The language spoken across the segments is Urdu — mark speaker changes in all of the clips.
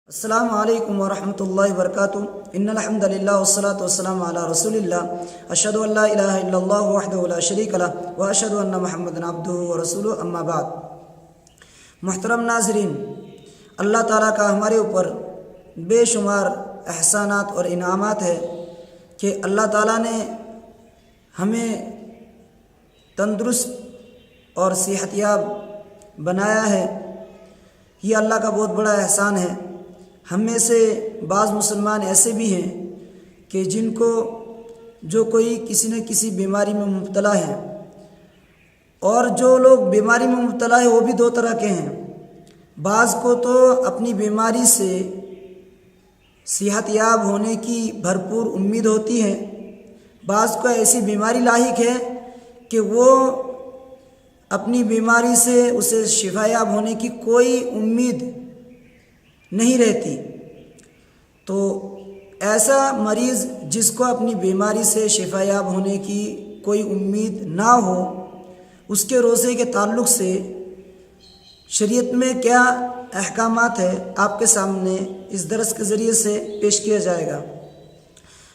Speaker 1: السلام علیکم ورحمۃ اللہ وبرکاتہ ان الحمد للہ والصلاة والسلام علی رسول اللہ اشہد ان لا الہ الا اللہ وحدہ لا شریک لہ واشہد ان محمدا عبدہ ورسولہ اما بعد۔ محترم ناظرین، اللہ تعالیٰ کا ہمارے اوپر بے شمار احسانات اور انعامات ہے کہ اللہ تعالیٰ نے ہمیں تندرست اور صحت یاب بنایا ہے۔ یہ اللہ کا بہت بڑا احسان ہے۔ ہم میں سے بعض مسلمان ایسے بھی ہیں کہ جن کو جو کوئی کسی نہ کسی بیماری میں مبتلا ہے، اور جو لوگ بیماری میں مبتلا ہے وہ بھی دو طرح کے ہیں۔ بعض کو تو اپنی بیماری سے صحت یاب ہونے کی بھرپور امید ہوتی ہے، بعض کو ایسی بیماری لاحق ہے کہ وہ اپنی بیماری سے اسے شفا یاب ہونے کی کوئی امید نہیں رہتی۔ تو ایسا مریض جس کو اپنی بیماری سے شفا یاب ہونے کی کوئی امید نہ ہو، اس کے روزے کے تعلق سے شریعت میں کیا احکامات ہے آپ کے سامنے اس درس کے ذریعے سے پیش کیا جائے گا۔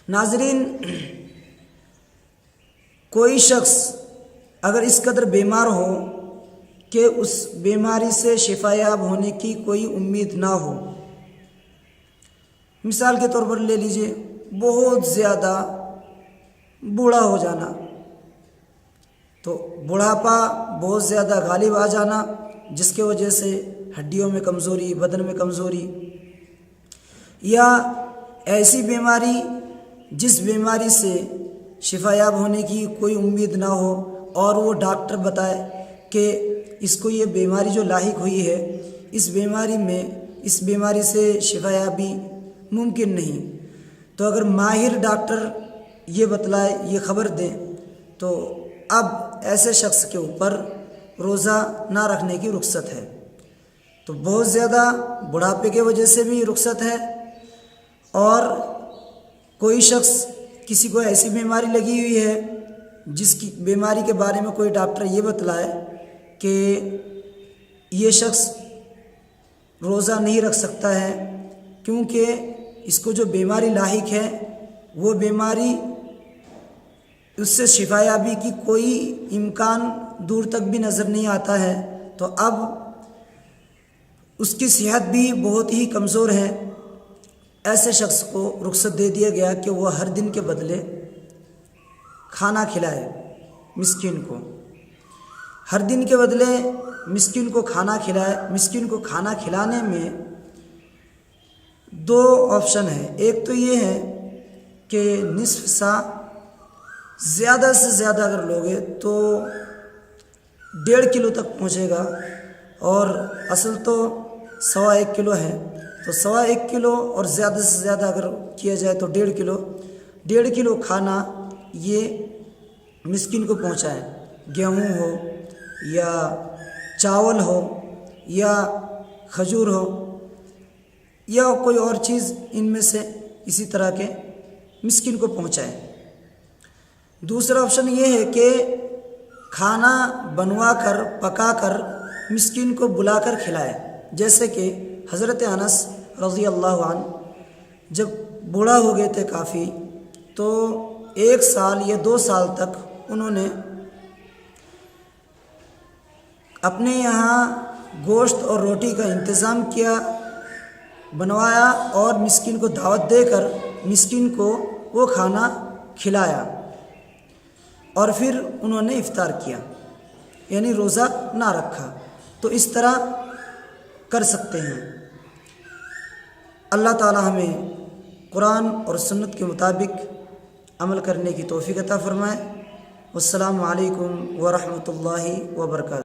Speaker 1: ناظرین، کوئی شخص اگر اس قدر بیمار ہو کہ اس بیماری سے شفا یاب ہونے کی کوئی امید نہ ہو، مثال کے طور پر لے لیجئے بہت زیادہ بوڑھا ہو جانا، تو بڑھاپا بہت زیادہ غالب آ جانا جس کی وجہ سے ہڈیوں میں کمزوری، بدن میں کمزوری، یا ایسی بیماری جس بیماری سے شفا یاب ہونے کی کوئی امید نہ ہو اور وہ ڈاکٹر بتائے کہ اس کو یہ بیماری جو لاحق ہوئی ہے، اس بیماری سے شفا یابی ممکن نہیں، تو اگر ماہر ڈاکٹر یہ بتلائے، یہ خبر دیں، تو اب ایسے شخص کے اوپر روزہ نہ رکھنے کی رخصت ہے۔ تو بہت زیادہ بڑھاپے کی وجہ سے بھی رخصت ہے، اور کوئی شخص کسی کو ایسی بیماری لگی ہوئی ہے جس کی بیماری کے بارے میں کوئی ڈاکٹر یہ بتلائے کہ یہ شخص روزہ نہیں رکھ سکتا ہے کیونکہ اس کو جو بیماری لاحق ہے وہ بیماری اس سے شفا یابی کی کوئی امکان دور تک بھی نظر نہیں آتا ہے، تو اب اس کی صحت بھی بہت ہی کمزور ہے۔ ایسے شخص کو رخصت دے دیا گیا کہ وہ ہر دن کے بدلے کھانا کھلائے مسکین کو، ہر دن کے بدلے مسکین کو کھانا کھلائے۔ مسکین کو کھانا کھلانے میں دو آپشن ہیں، ایک تو یہ ہے کہ نصف سا، زیادہ سے زیادہ اگر لوگے تو 1.5 کلو تک پہنچے گا، اور اصل تو 1.25 کلو ہے، تو 1.25 کلو اور زیادہ سے زیادہ اگر کیا جائے تو 1.5 کلو کھانا یہ مسکین کو پہنچائے، گیہوں ہو یا چاول ہو یا کھجور ہو یا کوئی اور چیز، ان میں سے اسی طرح کے مسکین کو پہنچائے۔ دوسرا آپشن یہ ہے کہ کھانا بنوا کر، پکا کر مسکین کو بلا کر کھلائے، جیسے کہ حضرت انس رضی اللہ عنہ جب بوڑھا ہو گئے تھے کافی، تو 1 سال یا 2 سال تک انہوں نے اپنے یہاں گوشت اور روٹی کا انتظام کیا، بنوایا، اور مسکین کو دعوت دے کر مسکین کو وہ کھانا کھلایا، اور پھر انہوں نے افطار کیا، یعنی روزہ نہ رکھا۔ تو اس طرح کر سکتے ہیں۔ اللہ تعالی ہمیں قرآن اور سنت کے مطابق عمل کرنے کی توفیق عطا فرمائے۔ والسلام علیکم ورحمۃ اللہ وبرکاتہ۔